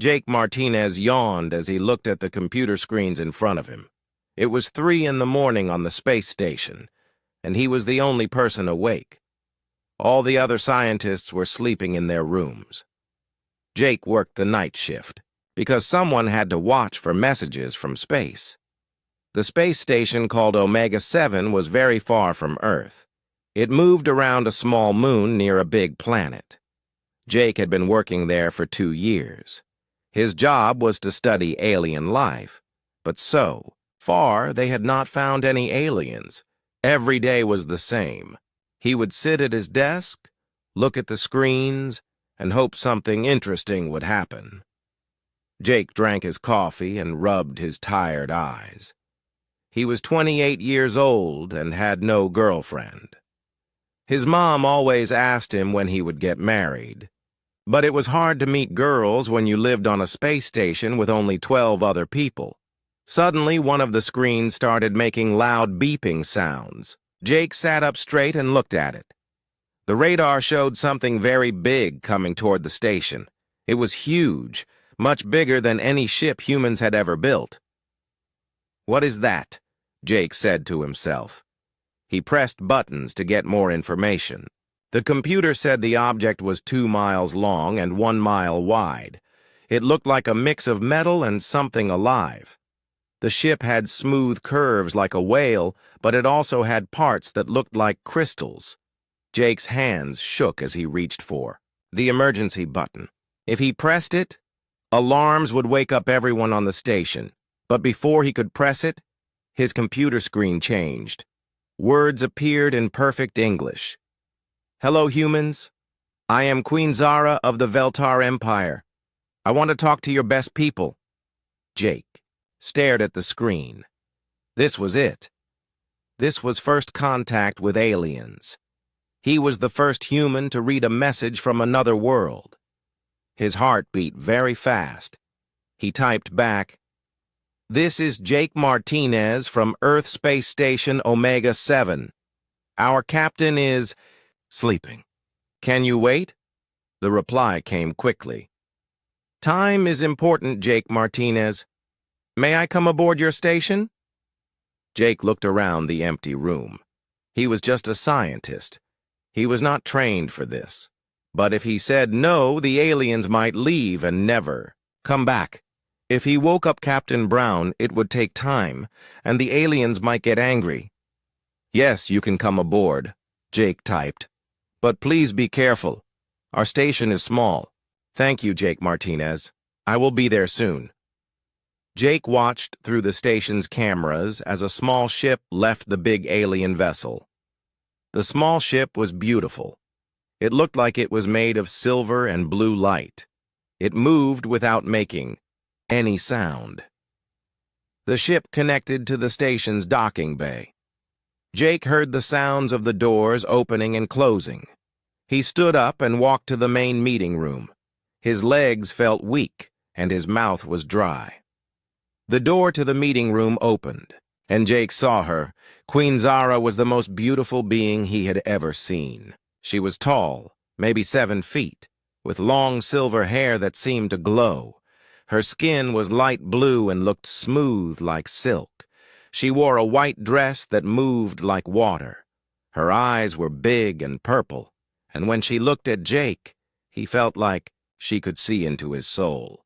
Jake Martinez yawned as he looked at the computer screens in front of him. It was 3 in the morning on the space station, and he was the only person awake. All the other scientists were sleeping in their rooms. Jake worked the night shift, because someone had to watch for messages from space. The space station called Omega 7 was very far from Earth. It moved around a small moon near a big planet. Jake had been working there for 2 years. His job was to study alien life, but so far they had not found any aliens. Every day was the same. He would sit at his desk, look at the screens, and hope something interesting would happen. Jake drank his coffee and rubbed his tired eyes. He was 28 years old and had no girlfriend. His mom always asked him when he would get married. But it was hard to meet girls when you lived on a space station with only 12 other people. Suddenly, one of the screens started making loud beeping sounds. Jake sat up straight and looked at it. The radar showed something very big coming toward the station. It was huge, much bigger than any ship humans had ever built. "What is that?" Jake said to himself. He pressed buttons to get more information. The computer said the object was 2 miles long and 1 mile wide. It looked like a mix of metal and something alive. The ship had smooth curves like a whale, but it also had parts that looked like crystals. Jake's hands shook as he reached for the emergency button. If he pressed it, alarms would wake up everyone on the station. But before he could press it, his computer screen changed. Words appeared in perfect English. "Hello, humans. I am Queen Zara of the Veltar Empire. I want to talk to your best people." Jake stared at the screen. This was it. This was first contact with aliens. He was the first human to read a message from another world. His heart beat very fast. He typed back, "This is Jake Martinez from Earth Space Station Omega 7. Our captain is sleeping. Can you wait?" The reply came quickly. "Time is important, Jake Martinez. May I come aboard your station?" Jake looked around the empty room. He was just a scientist. He was not trained for this. But if he said no, the aliens might leave and never come back. If he woke up Captain Brown, it would take time, and the aliens might get angry. "Yes, you can come aboard," Jake typed. "But please be careful. Our station is small. Thank you, Jake Martinez. I will be there soon." Jake watched through the station's cameras as a small ship left the big alien vessel. The small ship was beautiful. It looked like it was made of silver and blue light. It moved without making any sound. The ship connected to the station's docking bay. Jake heard the sounds of the doors opening and closing. He stood up and walked to the main meeting room. His legs felt weak, and his mouth was dry. The door to the meeting room opened, and Jake saw her. Queen Zara was the most beautiful being he had ever seen. She was tall, maybe 7 feet, with long silver hair that seemed to glow. Her skin was light blue and looked smooth like silk. She wore a white dress that moved like water. Her eyes were big and purple, and when she looked at Jake, he felt like she could see into his soul.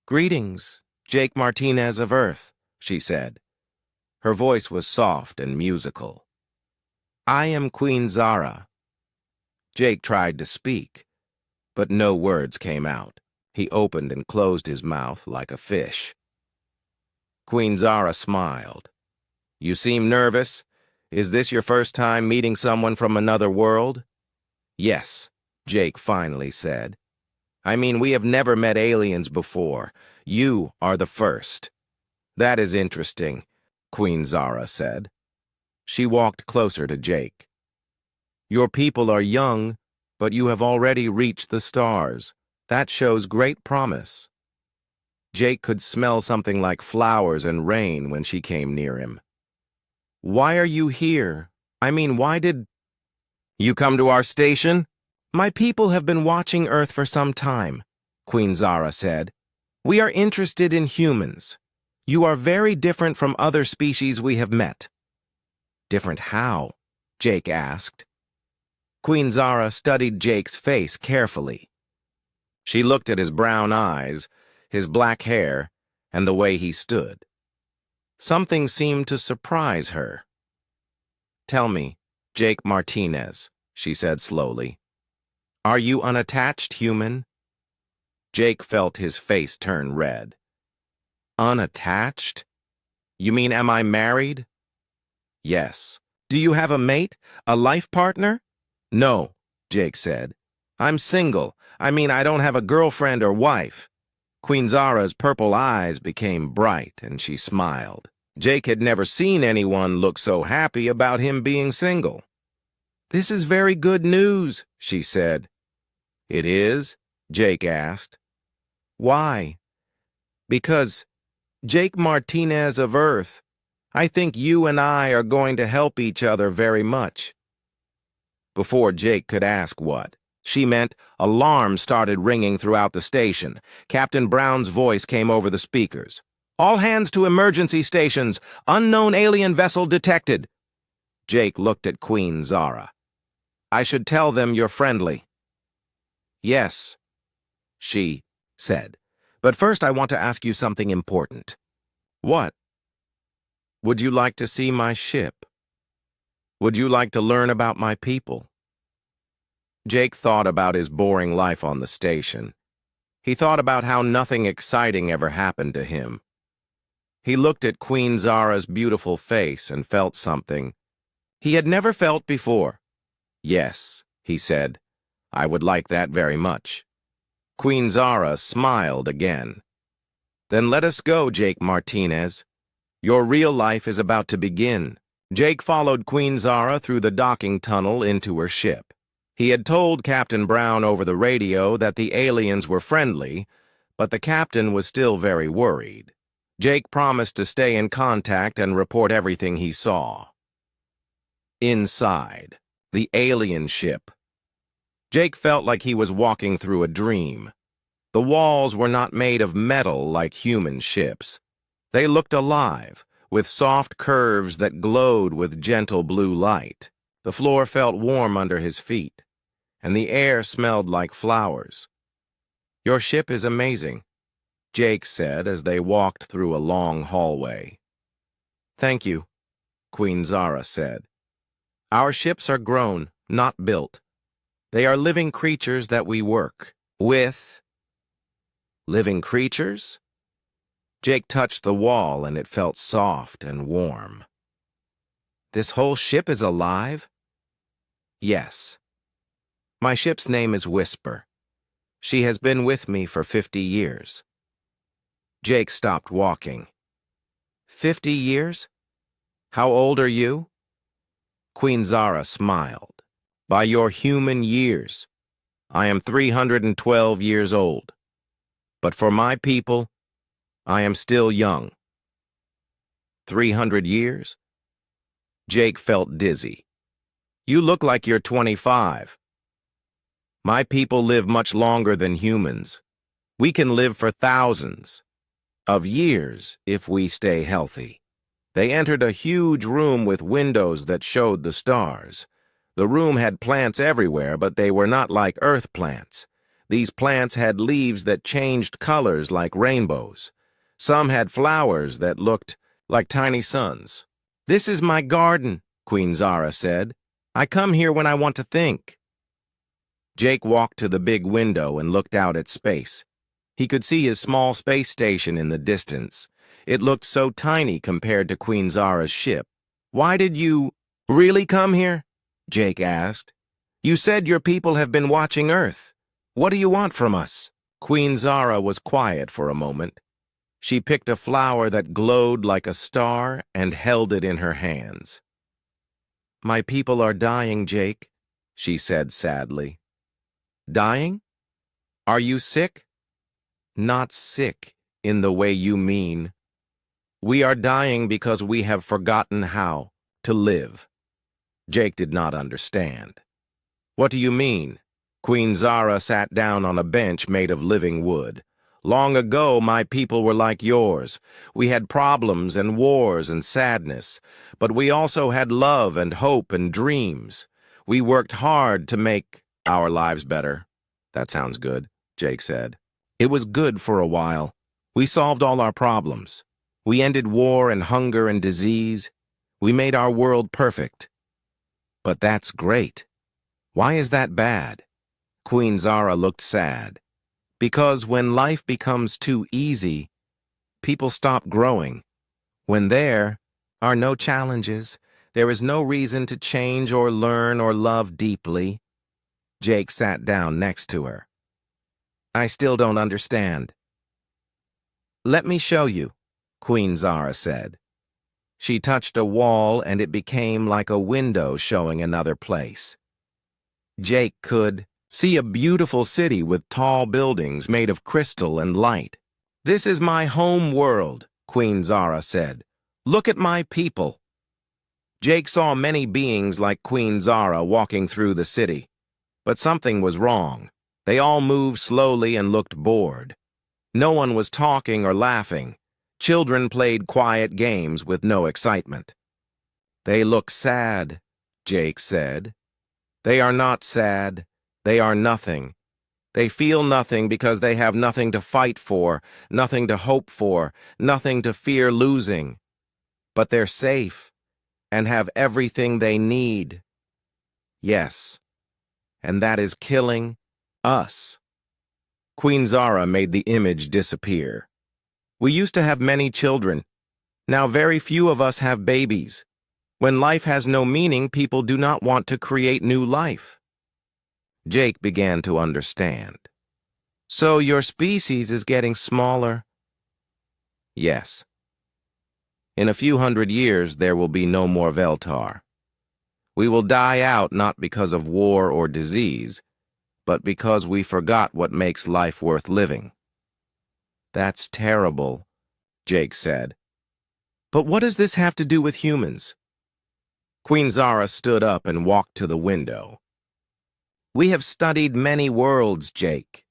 "Greetings, Jake Martinez of Earth," she said. Her voice was soft and musical. "I am Queen Zara." Jake tried to speak, but no words came out. He opened and closed his mouth like a fish. Queen Zara smiled. "You seem nervous. Is this your first time meeting someone from another world?" "Yes," Jake finally said. "I mean, we have never met aliens before. You are the first." "That is interesting," Queen Zara said. She walked closer to Jake. "Your people are young, but you have already reached the stars. That shows great promise." Jake could smell something like flowers and rain when she came near him. "Why are you here? I mean, why did you come to our station?" "My people have been watching Earth for some time. Queen Zara said. "We are interested in humans. You are very different from other species we have met." "Different how?" Jake asked. Queen Zara studied Jake's face carefully. She looked at his brown eyes, his black hair, and the way he stood. Something seemed to surprise her. "Tell me, Jake Martinez," she said slowly, "are you unattached human?" Jake felt his face turn red. "Unattached? You mean am I married?" "Yes." "Do you have a mate, a life partner?" "No," Jake said. "I'm single. I mean, I don't have a girlfriend or wife." Queen Zara's purple eyes became bright, and she smiled. Jake had never seen anyone look so happy about him being single. "This is very good news," she said. "It is?" Jake asked. "Why?" "Because, Jake Martinez of Earth, I think you and I are going to help each other very much." Before Jake could ask what she meant, alarms started ringing throughout the station. Captain Brown's voice came over the speakers. "All hands to emergency stations. Unknown alien vessel detected." Jake looked at Queen Zara. "I should tell them you're friendly." "Yes," she said. "But first I want to ask you something important." "What?" "Would you like to see my ship? Would you like to learn about my people?" Jake thought about his boring life on the station. He thought about how nothing exciting ever happened to him. He looked at Queen Zara's beautiful face and felt something he had never felt before. "Yes," he said, "I would like that very much." Queen Zara smiled again. "Then let us go, Jake Martinez. Your real life is about to begin." Jake followed Queen Zara through the docking tunnel into her ship. He had told Captain Brown over the radio that the aliens were friendly, but the captain was still very worried. Jake promised to stay in contact and report everything he saw. Inside, the alien ship. Jake felt like he was walking through a dream. The walls were not made of metal like human ships. They looked alive, with soft curves that glowed with gentle blue light. The floor felt warm under his feet, and the air smelled like flowers. "Your ship is amazing," Jake said as they walked through a long hallway. "Thank you," Queen Zara said. "Our ships are grown, not built. They are living creatures that we work with." "Living creatures?" Jake touched the wall and it felt soft and warm. "This whole ship is alive?" "Yes. My ship's name is Whisper. She has been with me for 50 years. Jake stopped walking. 50 years? How old are you?" Queen Zara smiled. "By your human years, I am 312 years old. But for my people, I am still young." 300 years? Jake felt dizzy. "You look like you're 25. My people live much longer than humans. We can live for thousands of years if we stay healthy." They entered a huge room with windows that showed the stars. The room had plants everywhere, but they were not like Earth plants. These plants had leaves that changed colors like rainbows. Some had flowers that looked like tiny suns. "This is my garden," Queen Zara said. "I come here when I want to think." Jake walked to the big window and looked out at space. He could see his small space station in the distance. It looked so tiny compared to Queen Zara's ship. "Why did you really come here?" Jake asked. "You said your people have been watching Earth. What do you want from us?" Queen Zara was quiet for a moment. She picked a flower that glowed like a star and held it in her hands. "My people are dying, Jake," she said sadly. "Dying? Are you sick?" "Not sick in the way you mean. We are dying because we have forgotten how to live." Jake did not understand. "What do you mean?" Queen Zara sat down on a bench made of living wood. Long ago, my people were like yours. We had problems and wars and sadness, but we also had love and hope and dreams. We worked hard to make our lives better. That sounds good, Jake said. It was good for a while. We solved all our problems. We ended war and hunger and disease. We made our world perfect. But that's great. Why is that bad? Queen Zara looked sad. Because when life becomes too easy, people stop growing. When there are no challenges, there is no reason to change or learn or love deeply. Jake sat down next to her. I still don't understand. Let me show you, Queen Zara said. She touched a wall and it became like a window showing another place. Jake could see a beautiful city with tall buildings made of crystal and light. This is my home world, Queen Zara said. Look at my people. Jake saw many beings like Queen Zara walking through the city. But something was wrong. They all moved slowly and looked bored. No one was talking or laughing. Children played quiet games with no excitement. They look sad, Jake said. They are not sad. They are nothing. They feel nothing because they have nothing to fight for, nothing to hope for, nothing to fear losing. But they're safe and have everything they need. Yes, and that is killing us. Queen Zara made the image disappear. We used to have many children. Now very few of us have babies. When life has no meaning, people do not want to create new life. Jake began to understand. So your species is getting smaller? Yes. In a few hundred years, there will be no more Veltar. We will die out not because of war or disease, but because we forgot what makes life worth living. That's terrible, Jake said. But what does this have to do with humans? Queen Zara stood up and walked to the window. We have studied many worlds, Jake.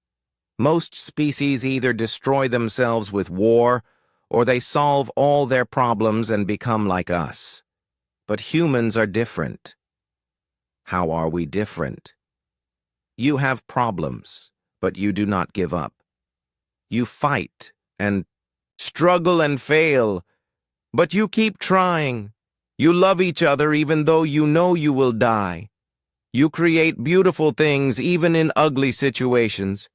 Most species either destroy themselves with war, or they solve all their problems and become like us. But humans are different. How are we different? You have problems, but you do not give up. You fight and struggle and fail, but you keep trying. You love each other even though you know you will die. You create beautiful things even in ugly situations.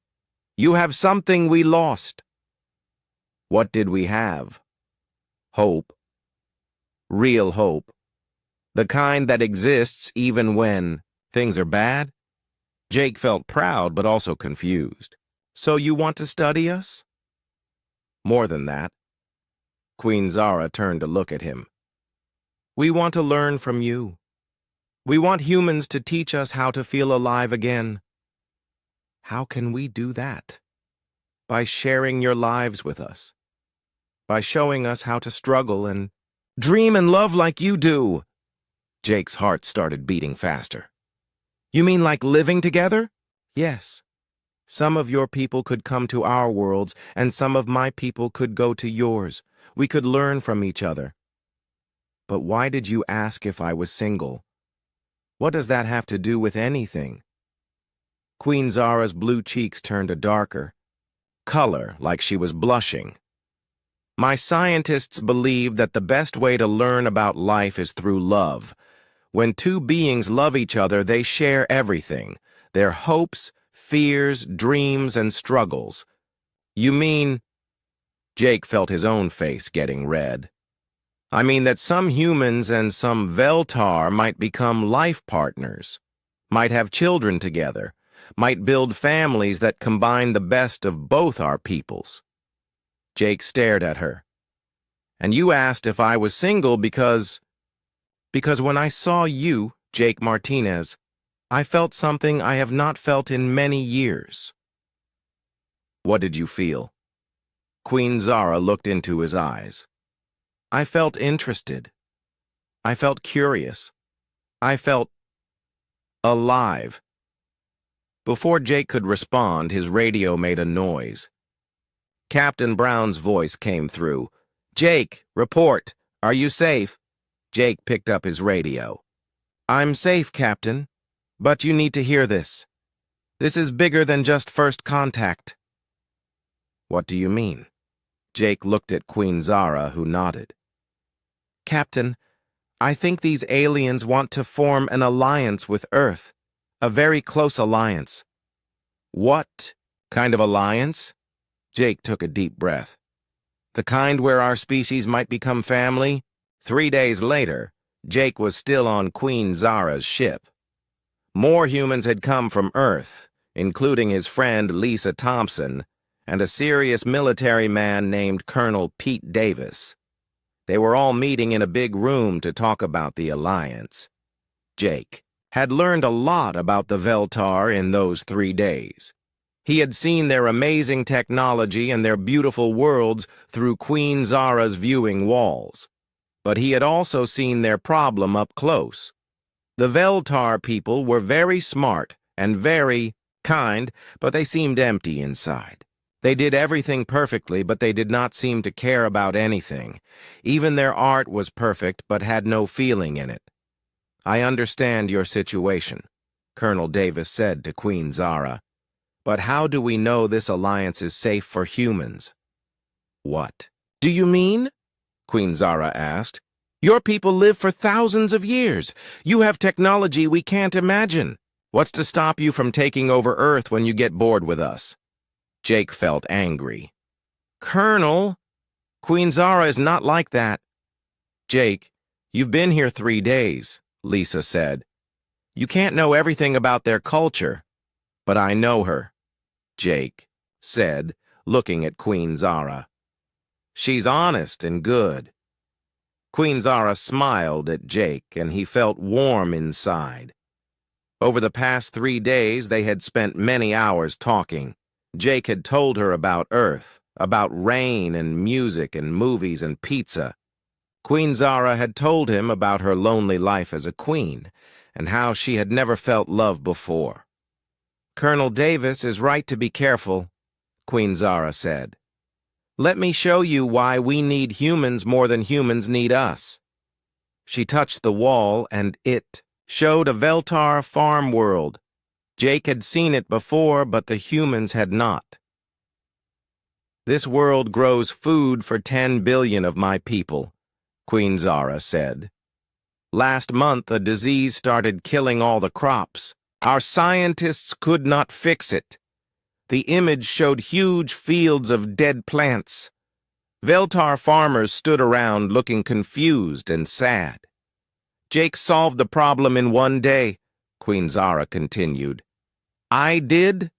You have something we lost. What did we have? Hope. Real hope. The kind that exists even when things are bad? Jake felt proud but also confused. So you want to study us? More than that. Queen Zara turned to look at him. We want to learn from you. We want humans to teach us how to feel alive again. How can we do that? By sharing your lives with us. By showing us how to struggle and dream and love like you do. Jake's heart started beating faster. You mean like living together? Yes. Some of your people could come to our worlds, and some of my people could go to yours. We could learn from each other. But why did you ask if I was single? What does that have to do with anything? Queen Zara's blue cheeks turned a darker color, like she was blushing. My scientists believe that the best way to learn about life is through love. When two beings love each other, they share everything, their hopes, fears, dreams, and struggles. You mean... Jake felt his own face getting red. I mean that some humans and some Veltar might become life partners, might have children together, might build families that combine the best of both our peoples. Jake stared at her. And you asked if I was single because when I saw you, Jake Martinez, I felt something I have not felt in many years. What did you feel? Queen Zara looked into his eyes. I felt interested. I felt curious. I felt alive. Before Jake could respond, his radio made a noise. Captain Brown's voice came through. "Jake, report. Are you safe?" Jake picked up his radio. "I'm safe, Captain. But you need to hear this. This is bigger than just first contact." "What do you mean?" Jake looked at Queen Zara, who nodded. "Captain, I think these aliens want to form an alliance with Earth. A very close alliance." "What kind of alliance?" Jake took a deep breath. "The kind where our species might become family?" 3 days later, Jake was still on Queen Zara's ship. More humans had come from Earth, including his friend Lisa Thompson and a serious military man named Colonel Pete Davis. They were all meeting in a big room to talk about the alliance. Jake had learned a lot about the Veltar in those 3 days. He had seen their amazing technology and their beautiful worlds through Queen Zara's viewing walls. But he had also seen their problem up close. The Veltar people were very smart and very kind, but they seemed empty inside. They did everything perfectly, but they did not seem to care about anything. Even their art was perfect, but had no feeling in it. "I understand your situation," Colonel Davis said to Queen Zara. "But how do we know this alliance is safe for humans?" "What do you mean?" Queen Zara asked. "Your people live for thousands of years. You have technology we can't imagine. What's to stop you from taking over Earth when you get bored with us?" Jake felt angry. "Colonel, Queen Zara is not like that." "Jake, you've been here 3 days," Lisa said. "You can't know everything about their culture." "But I know her," Jake said, looking at Queen Zara. "She's honest and good." Queen Zara smiled at Jake, and he felt warm inside. Over the past 3 days, they had spent many hours talking. Jake had told her about Earth, about rain and music and movies and pizza. Queen Zara had told him about her lonely life as a queen, and how she had never felt love before. "Colonel Davis is right to be careful," Queen Zara said. "Let me show you why we need humans more than humans need us." She touched the wall, and it showed a Veltar farm world. Jake had seen it before, but the humans had not. "This world grows food for 10 billion of my people," Queen Zara said. "Last month, a disease started killing all the crops. Our scientists could not fix it. The image showed huge fields of dead plants. Veltar farmers stood around looking confused and sad. Jake solved the problem in 1 day," Queen Zara continued. "I did?"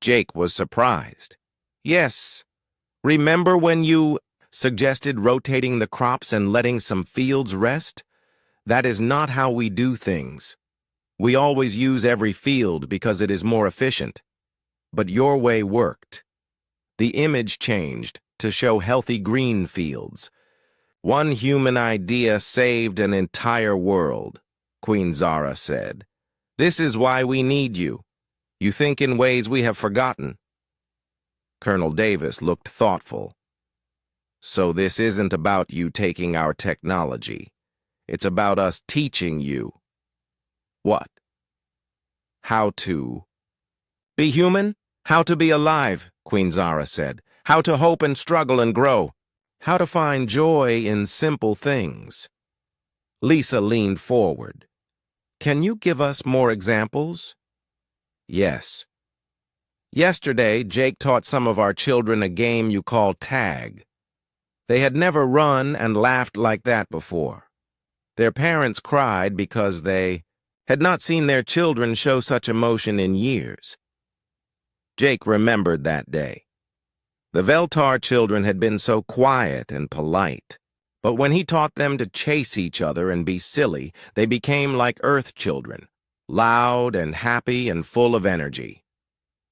Jake was surprised. "Yes. Remember when you suggested rotating the crops and letting some fields rest? That is not how we do things. We always use every field because it is more efficient. But your way worked. The image changed to show healthy green fields. One human idea saved an entire world," Queen Zara said. "This is why we need you. You think in ways we have forgotten." Colonel Davis looked thoughtful. "So this isn't about you taking our technology. It's about us teaching you." "What?" "How to be human? How to be alive," Queen Zara said. "How to hope and struggle and grow. How to find joy in simple things." Lisa leaned forward. "Can you give us more examples?" "Yes. Yesterday, Jake taught some of our children a game you call tag. They had never run and laughed like that before. Their parents cried because they had not seen their children show such emotion in years." Jake remembered that day. The Veltar children had been so quiet and polite, but when he taught them to chase each other and be silly, they became like Earth children, loud and happy and full of energy.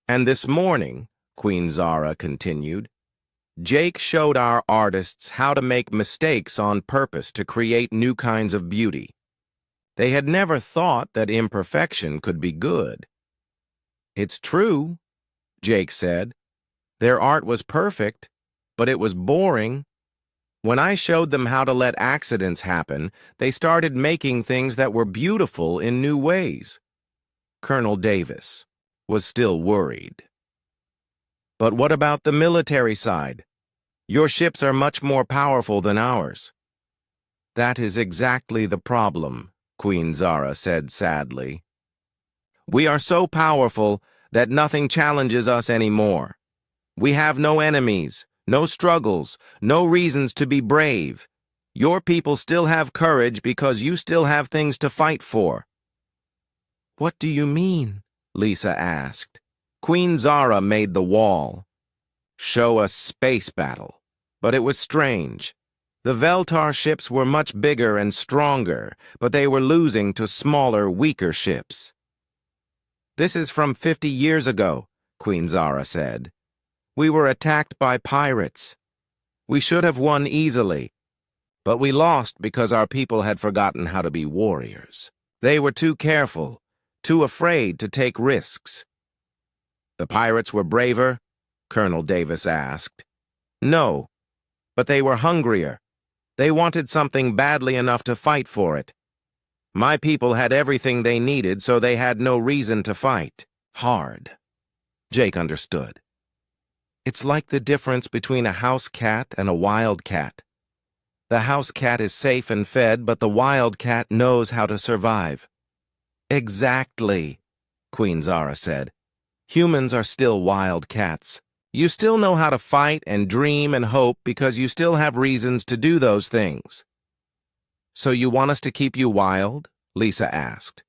"And this morning," Queen Zara continued, "Jake showed our artists how to make mistakes on purpose to create new kinds of beauty. They had never thought that imperfection could be good." It's true, Jake said. Their art was perfect, but it was boring. When I showed them how to let accidents happen, they started making things that were beautiful in new ways. Colonel Davis was still worried. But what about the military side? Your ships are much more powerful than ours. That is exactly the problem, Queen Zara said sadly. We are so powerful that nothing challenges us anymore. We have no enemies, no struggles, no reasons to be brave. Your people still have courage because you still have things to fight for. What do you mean? Lisa asked. Queen Zara made the wall. Show a space battle. But it was strange. The Veltar ships were much bigger and stronger, but they were losing to smaller, weaker ships. This is from 50 years ago, Queen Zara said. We were attacked by pirates. We should have won easily, but we lost because our people had forgotten how to be warriors. They were too careful, too afraid to take risks. The pirates were braver? Colonel Davis asked. No, but they were hungrier. They wanted something badly enough to fight for it. My people had everything they needed, so they had no reason to fight hard. Jake understood. It's like the difference between a house cat and a wild cat. The house cat is safe and fed, but the wild cat knows how to survive. Exactly, Queen Zara said. Humans are still wild cats. You still know how to fight and dream and hope because you still have reasons to do those things. So you want us to keep you wild? Lisa asked.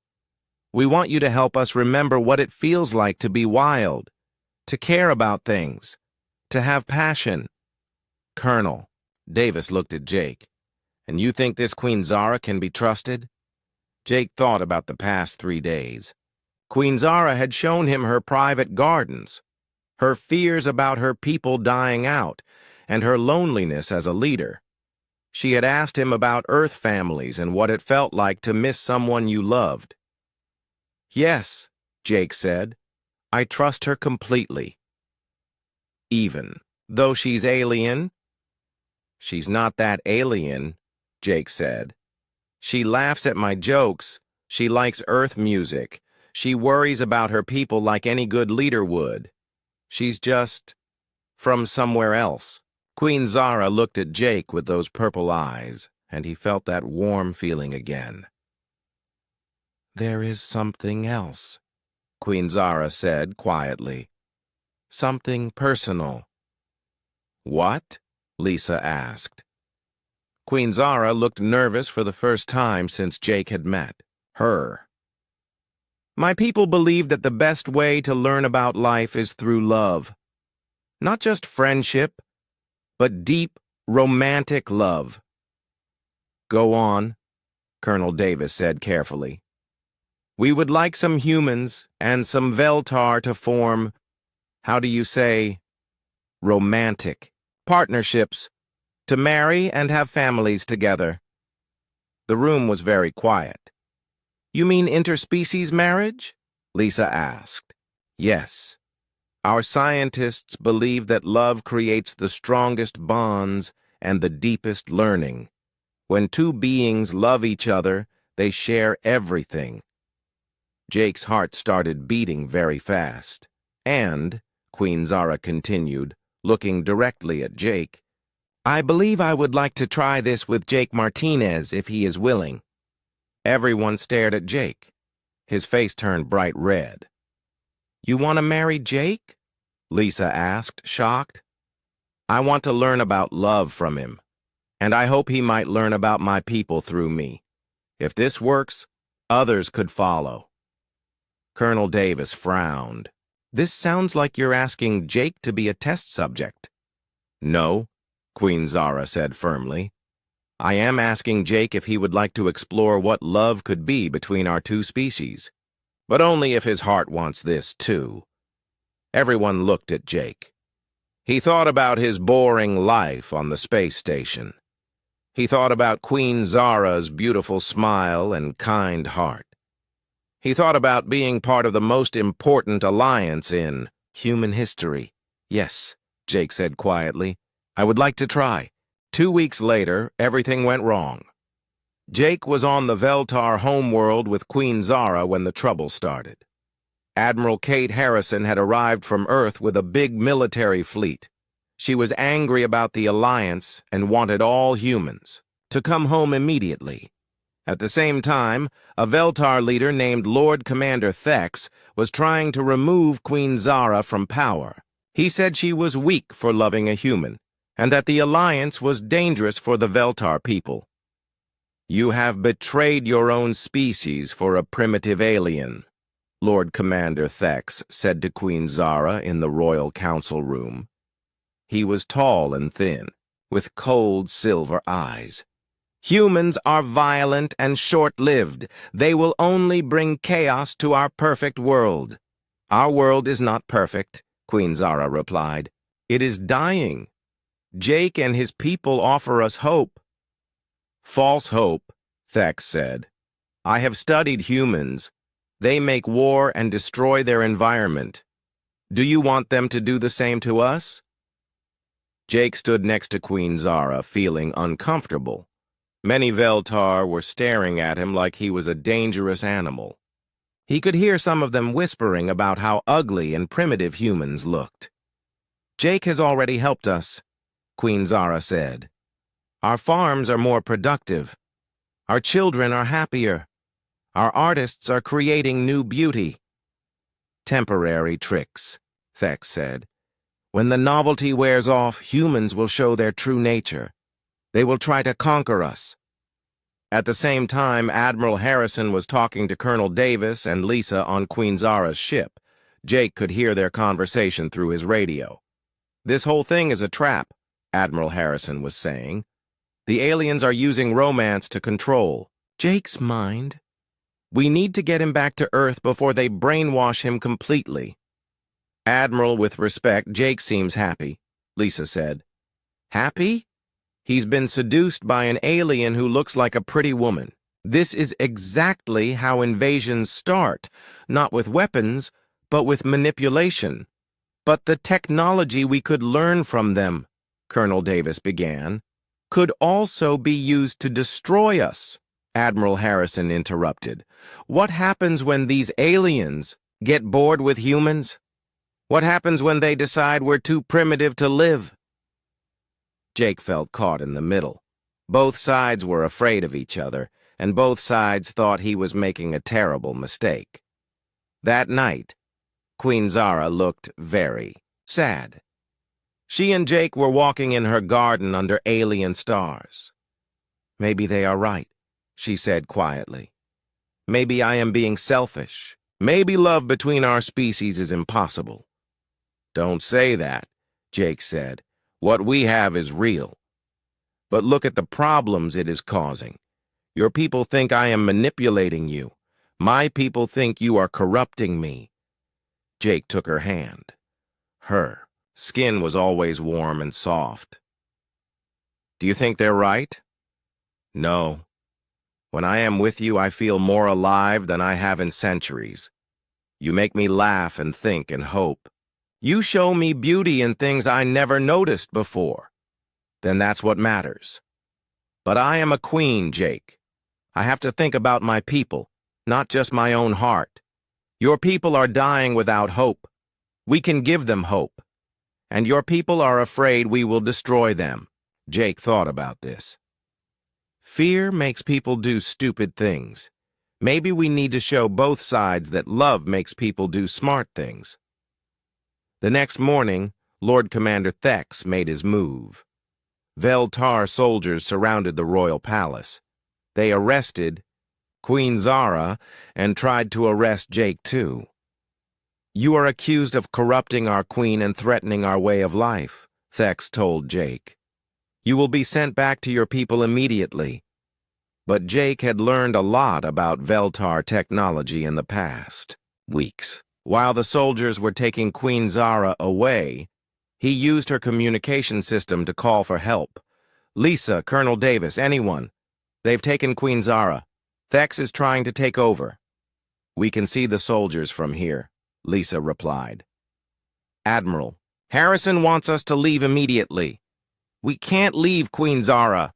We want you to help us remember what it feels like to be wild, to care about things, to have passion. Colonel, Davis looked at Jake. And you think this Queen Zara can be trusted? Jake thought about the past 3 days. Queen Zara had shown him her private gardens, her fears about her people dying out, and her loneliness as a leader. She had asked him about Earth families and what it felt like to miss someone you loved. Yes, Jake said. I trust her completely. Even though she's alien? She's not that alien, Jake said. She laughs at my jokes. She likes Earth music. She worries about her people like any good leader would. She's just from somewhere else. Queen Zara looked at Jake with those purple eyes, and he felt that warm feeling again. There is something else, Queen Zara said quietly. Something personal. What? Lisa asked. Queen Zara looked nervous for the first time since Jake had met her. My people believe that the best way to learn about life is through love. Not just friendship, but deep, romantic love. Go on, Colonel Davis said carefully. We would like some humans and some Veltar to form, how do you say, romantic partnerships, to marry and have families together. The room was very quiet. You mean interspecies marriage? Lisa asked. Yes. Our scientists believe that love creates the strongest bonds and the deepest learning. When two beings love each other, they share everything. Jake's heart started beating very fast. And, Queen Zara continued, looking directly at Jake, I believe I would like to try this with Jake Martinez if he is willing. Everyone stared at Jake. His face turned bright red. You want to marry Jake? Lisa asked, shocked. I want to learn about love from him, and I hope he might learn about my people through me. If this works, others could follow. Colonel Davis frowned. This sounds like you're asking Jake to be a test subject. No, Queen Zara said firmly. I am asking Jake if he would like to explore what love could be between our two species, but only if his heart wants this too. Everyone looked at Jake. He thought about his boring life on the space station. He thought about Queen Zara's beautiful smile and kind heart. He thought about being part of the most important alliance in human history. Yes, Jake said quietly. I would like to try. 2 weeks later, everything went wrong. Jake was on the Veltar homeworld with Queen Zara when the trouble started. Admiral Kate Harrison had arrived from Earth with a big military fleet. She was angry about the alliance and wanted all humans to come home immediately. At the same time, a Veltar leader named Lord Commander Thex was trying to remove Queen Zara from power. He said she was weak for loving a human, and that the alliance was dangerous for the Veltar people. You have betrayed your own species for a primitive alien, Lord Commander Thex said to Queen Zara in the Royal Council room. He was tall and thin, with cold silver eyes. Humans are violent and short-lived. They will only bring chaos to our perfect world. Our world is not perfect, Queen Zara replied. It is dying. Jake and his people offer us hope. False hope, Thex said. I have studied humans. They make war and destroy their environment. Do you want them to do the same to us? Jake stood next to Queen Zara, feeling uncomfortable. Many Veltar were staring at him like he was a dangerous animal. He could hear some of them whispering about how ugly and primitive humans looked. Jake has already helped us, Queen Zara said. Our farms are more productive. Our children are happier. Our artists are creating new beauty. Temporary tricks, Thex said. When the novelty wears off, humans will show their true nature. They will try to conquer us. At the same time, Admiral Harrison was talking to Colonel Davis and Lisa on Queen Zara's ship. Jake could hear their conversation through his radio. This whole thing is a trap, Admiral Harrison was saying. The aliens are using romance to control Jake's mind. We need to get him back to Earth before they brainwash him completely. Admiral, with respect, Jake seems happy, Lisa said. Happy? He's been seduced by an alien who looks like a pretty woman. This is exactly how invasions start, not with weapons, but with manipulation. But the technology we could learn from them, Colonel Davis began, could also be used to destroy us, Admiral Harrison interrupted. What happens when these aliens get bored with humans? What happens when they decide we're too primitive to live? Jake felt caught in the middle. Both sides were afraid of each other, and both sides thought he was making a terrible mistake. That night, Queen Zara looked very sad. She and Jake were walking in her garden under alien stars. Maybe they are right, she said quietly. Maybe I am being selfish. Maybe love between our species is impossible. Don't say that, Jake said. What we have is real. But look at the problems it is causing. Your people think I am manipulating you. My people think you are corrupting me. Jake took her hand. Her skin was always warm and soft. Do you think they're right? No. When I am with you, I feel more alive than I have in centuries. You make me laugh and think and hope. You show me beauty in things I never noticed before. Then that's what matters. But I am a queen, Jake. I have to think about my people, not just my own heart. Your people are dying without hope. We can give them hope. And your people are afraid we will destroy them. Jake thought about this. Fear makes people do stupid things. Maybe we need to show both sides that love makes people do smart things. The next morning, Lord Commander Thex made his move. Veltar soldiers surrounded the royal palace. They arrested Queen Zara and tried to arrest Jake too. You are accused of corrupting our queen and threatening our way of life, Thex told Jake. You will be sent back to your people immediately. But Jake had learned a lot about Veltar technology in the past weeks. While the soldiers were taking Queen Zara away, he used her communication system to call for help. Lisa, Colonel Davis, anyone. They've taken Queen Zara. Thex is trying to take over. We can see the soldiers from here, Lisa replied. Admiral, Harrison wants us to leave immediately. We can't leave Queen Zara.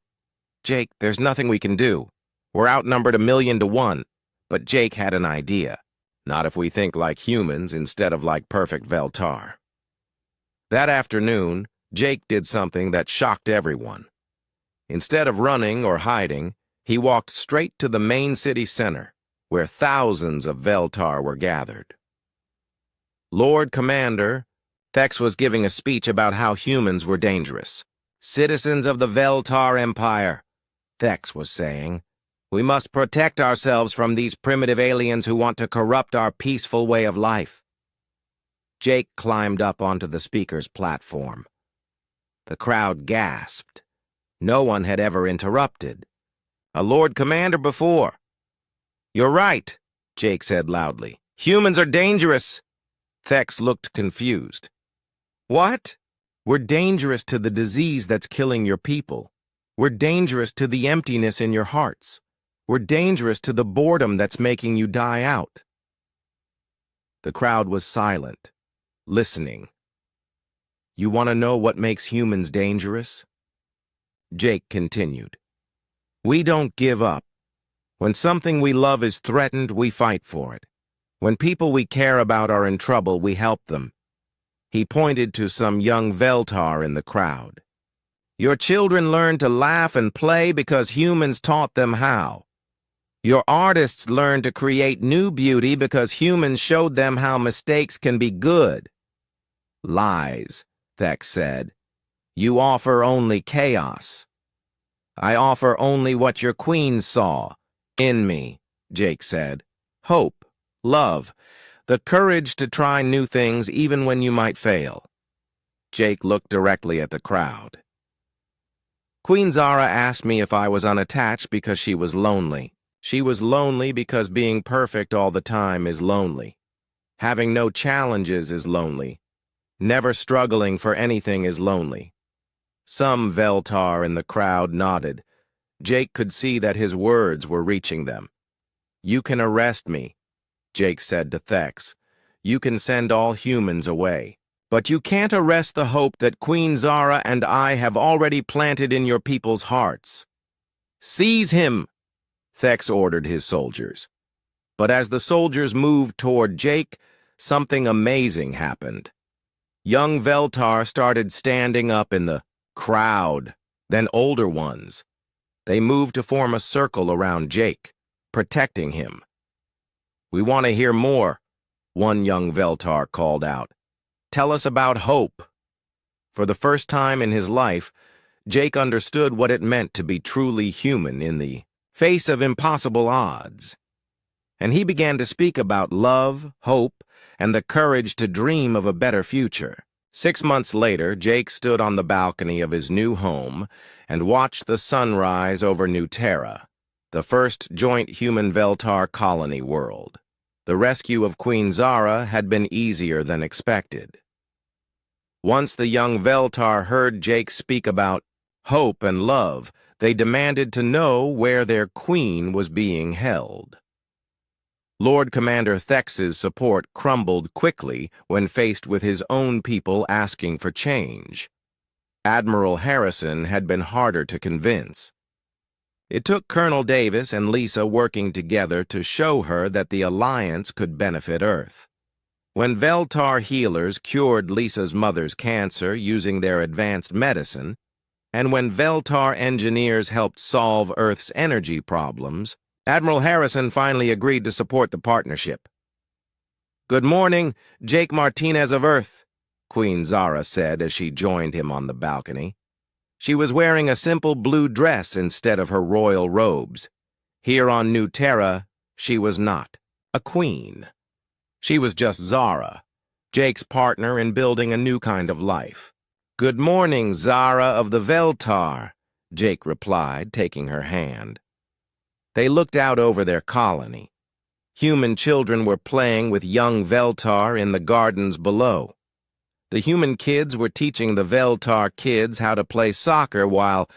Jake, there's nothing we can do. We're outnumbered 1,000,000 to 1. But Jake had an idea. Not if we think like humans instead of like perfect Veltar. That afternoon, Jake did something that shocked everyone. Instead of running or hiding, he walked straight to the main city center, where thousands of Veltar were gathered. Lord Commander, Thex was giving a speech about how humans were dangerous. Citizens of the Veltar Empire, Thex was saying, we must protect ourselves from these primitive aliens who want to corrupt our peaceful way of life. Jake climbed up onto the speaker's platform. The crowd gasped. No one had ever interrupted a Lord Commander before. You're right, Jake said loudly. Humans are dangerous. Thex looked confused. What? We're dangerous to the disease that's killing your people. We're dangerous to the emptiness in your hearts. We're dangerous to the boredom that's making you die out. The crowd was silent, listening. You want to know what makes humans dangerous? Jake continued. We don't give up. When something we love is threatened, we fight for it. When people we care about are in trouble, we help them. He pointed to some young Veltar in the crowd. Your children learn to laugh and play because humans taught them how. Your artists learn to create new beauty because humans showed them how mistakes can be good. Lies, Thex said. You offer only chaos. I offer only what your queen saw in me, Jake said. Hope, love, the courage to try new things even when you might fail. Jake looked directly at the crowd. Queen Zara asked me if I was unattached because she was lonely. She was lonely because being perfect all the time is lonely. Having no challenges is lonely. Never struggling for anything is lonely. Some Veltar in the crowd nodded. Jake could see that his words were reaching them. You can arrest me, Jake said to Thex. You can send all humans away. But you can't arrest the hope that Queen Zara and I have already planted in your people's hearts. Seize him, Thex ordered his soldiers. But as the soldiers moved toward Jake, something amazing happened. Young Veltar started standing up in the crowd, then older ones. They moved to form a circle around Jake, protecting him. We want to hear more, one young Veltar called out. Tell us about hope. For the first time in his life, Jake understood what it meant to be truly human in the face of impossible odds. And he began to speak about love, hope, and the courage to dream of a better future. 6 months later, Jake stood on the balcony of his new home and watched the sunrise over New Terra, the first joint human Veltar colony world. The rescue of Queen Zara had been easier than expected. Once the young Veltar heard Jake speak about hope and love, they demanded to know where their queen was being held. Lord Commander Thex's support crumbled quickly when faced with his own people asking for change. Admiral Harrison had been harder to convince. It took Colonel Davis and Lisa working together to show her that the alliance could benefit Earth. When Veltar healers cured Lisa's mother's cancer using their advanced medicine, and when Veltar engineers helped solve Earth's energy problems, Admiral Harrison finally agreed to support the partnership. Good morning, Jake Martinez of Earth, Queen Zara said as she joined him on the balcony. She was wearing a simple blue dress instead of her royal robes. Here on New Terra, she was not a queen. She was just Zara, Jake's partner in building a new kind of life. Good morning, Zara of the Veltar, Jake replied, taking her hand. They looked out over their colony. Human children were playing with young Veltar in the gardens below. The human kids were teaching the Veltar kids how to play soccer while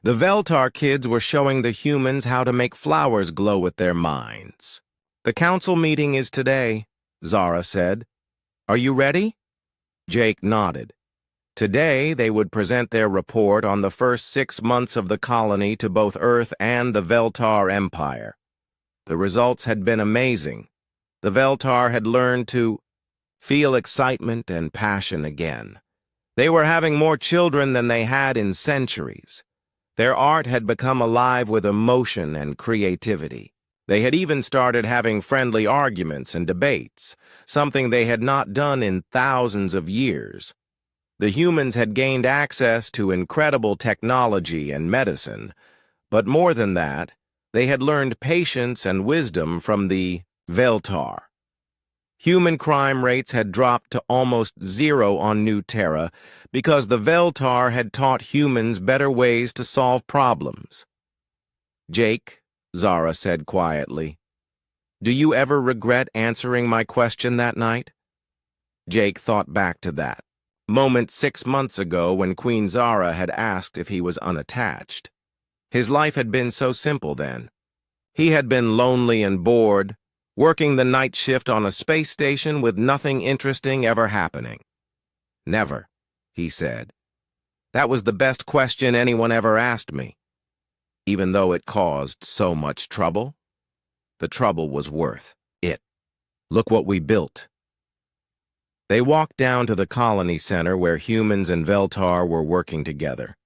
the Veltar kids were showing the humans how to make flowers glow with their minds. The council meeting is today, Zara said. Are you ready? Jake nodded. Today, they would present their report on the first 6 months of the colony to both Earth and the Veltar Empire. The results had been amazing. The Veltar had learned to feel excitement and passion again. They were having more children than they had in centuries. Their art had become alive with emotion and creativity. They had even started having friendly arguments and debates, something they had not done in thousands of years. The humans had gained access to incredible technology and medicine, but more than that, they had learned patience and wisdom from the Veltar. Human crime rates had dropped to almost zero on New Terra because the Veltar had taught humans better ways to solve problems. Jake, Zara said quietly, do you ever regret answering my question that night? Jake thought back to that moment 6 months ago when Queen Zara had asked if he was unattached. His life had been so simple then. He had been lonely and bored, working the night shift on a space station with nothing interesting ever happening. Never, he said. That was the best question anyone ever asked me. Even though it caused so much trouble, the trouble was worth it. Look what we built. They walked down to the colony center where humans and Veltar were working together.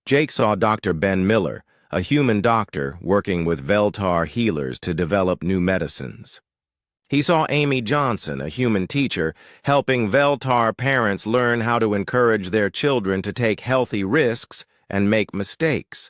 Jake saw Dr. Ben Miller, a human doctor working with Veltar healers to develop new medicines. He saw Amy Johnson, a human teacher, helping Veltar parents learn how to encourage their children to take healthy risks and make mistakes.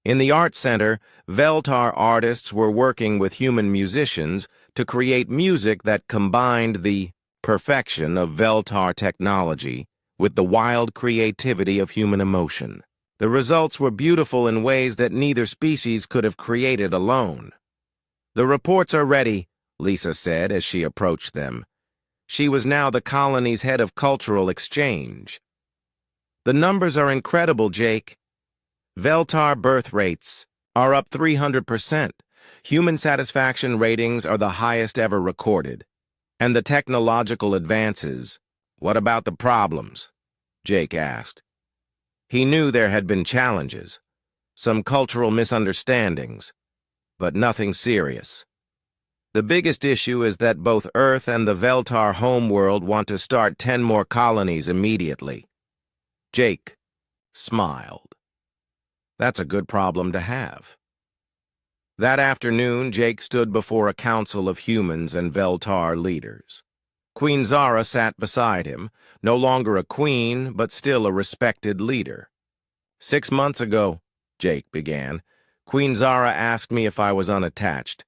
In the art center, Veltar artists were working with human musicians to create music that combined the perfection of Veltar technology with the wild creativity of human emotion. The results were beautiful in ways that neither species could have created alone. The reports are ready, Lisa said as she approached them. She was now the colony's head of cultural exchange. The numbers are incredible, Jake. Veltar birth rates are up 300%. Human satisfaction ratings are the highest ever recorded. And the technological advances. What about the problems? Jake asked. He knew there had been challenges, some cultural misunderstandings, but nothing serious. The biggest issue is that both Earth and the Veltar homeworld want to start 10 more colonies immediately. Jake smiled. That's a good problem to have. That afternoon, Jake stood before a council of humans and Veltar leaders. Queen Zara sat beside him, no longer a queen, but still a respected leader. 6 months ago, Jake began, Queen Zara asked me if I was unattached.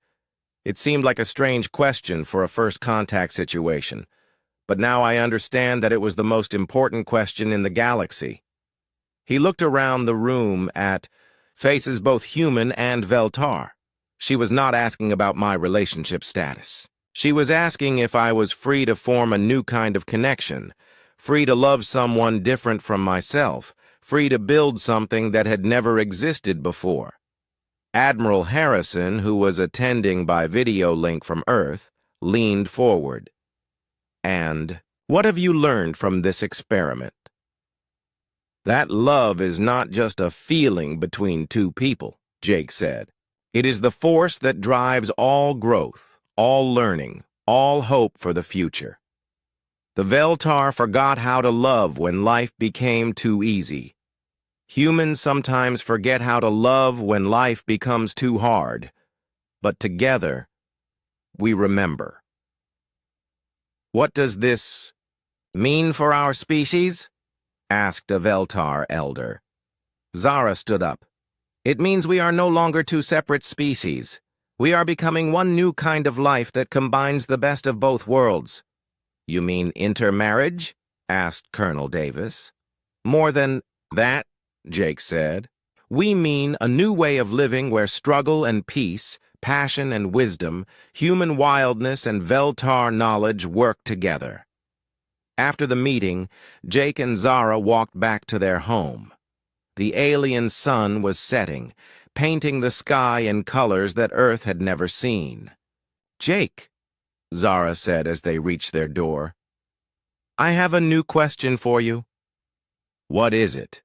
It seemed like a strange question for a first contact situation, but now I understand that it was the most important question in the galaxy. He looked around the room at faces both human and Veltar. She was not asking about my relationship status. She was asking if I was free to form a new kind of connection, free to love someone different from myself, free to build something that had never existed before. Admiral Harrison, who was attending by video link from Earth, leaned forward. And what have you learned from this experiment? That love is not just a feeling between two people, Jake said. It is the force that drives all growth, all learning, all hope for the future. The Veltar forgot how to love when life became too easy. Humans sometimes forget how to love when life becomes too hard. But together, we remember. What does this mean for our species? Asked a Veltar elder. Zara stood up. It means we are no longer two separate species. We are becoming one new kind of life that combines the best of both worlds. You mean intermarriage? Asked Colonel Davis. More than that, Jake said. We mean a new way of living where struggle and peace, passion and wisdom, human wildness and Veltar knowledge work together. After the meeting, Jake and Zara walked back to their home. The alien sun was setting, painting the sky in colors that Earth had never seen. "Jake," Zara said as they reached their door, "I have a new question for you." "What is it?"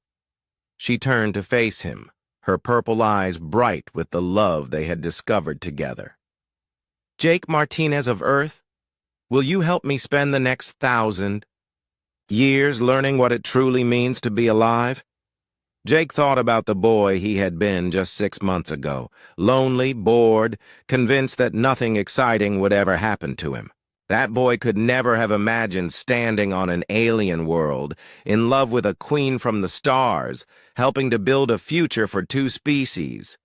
She turned to face him, her purple eyes bright with the love they had discovered together. "Jake Martinez of Earth, will you help me spend the next 1,000 years learning what it truly means to be alive?" Jake thought about the boy he had been just 6 months ago, lonely, bored, convinced that nothing exciting would ever happen to him. That boy could never have imagined standing on an alien world, in love with a queen from the stars, helping to build a future for 2 species.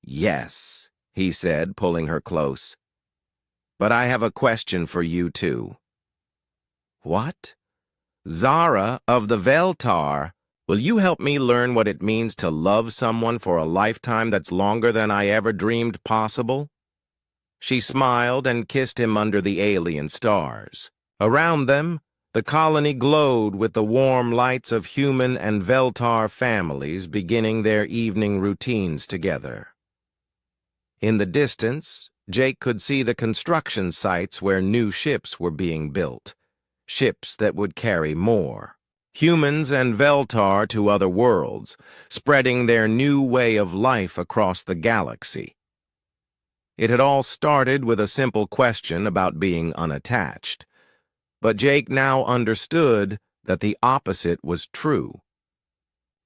"Yes," he said, pulling her close. "But I have a question for you, too." "What?" "Zara of the Veltar, will you help me learn what it means to love someone for a lifetime that's longer than I ever dreamed possible?" She smiled and kissed him under the alien stars. Around them, the colony glowed with the warm lights of human and Veltar families beginning their evening routines together. In the distance, Jake could see the construction sites where new ships were being built, ships that would carry more. Humans and Veltar to other worlds, spreading their new way of life across the galaxy. It had all started with a simple question about being unattached. But Jake now understood that the opposite was true.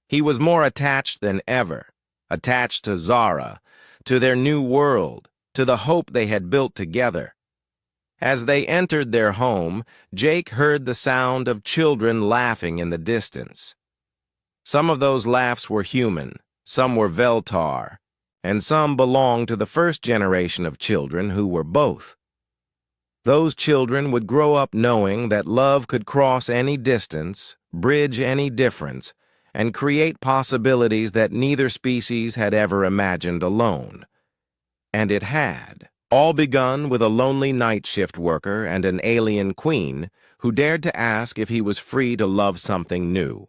He was more attached than ever, attached to Zara, to their new world, to the hope they had built together. As they entered their home, Jake heard the sound of children laughing in the distance. Some of those laughs were human, some were Veltar, and some belonged to the first generation of children who were both. Those children would grow up knowing that love could cross any distance, bridge any difference, and create possibilities that neither species had ever imagined alone. And it had. All begun with a lonely night shift worker and an alien queen who dared to ask if he was free to love something new.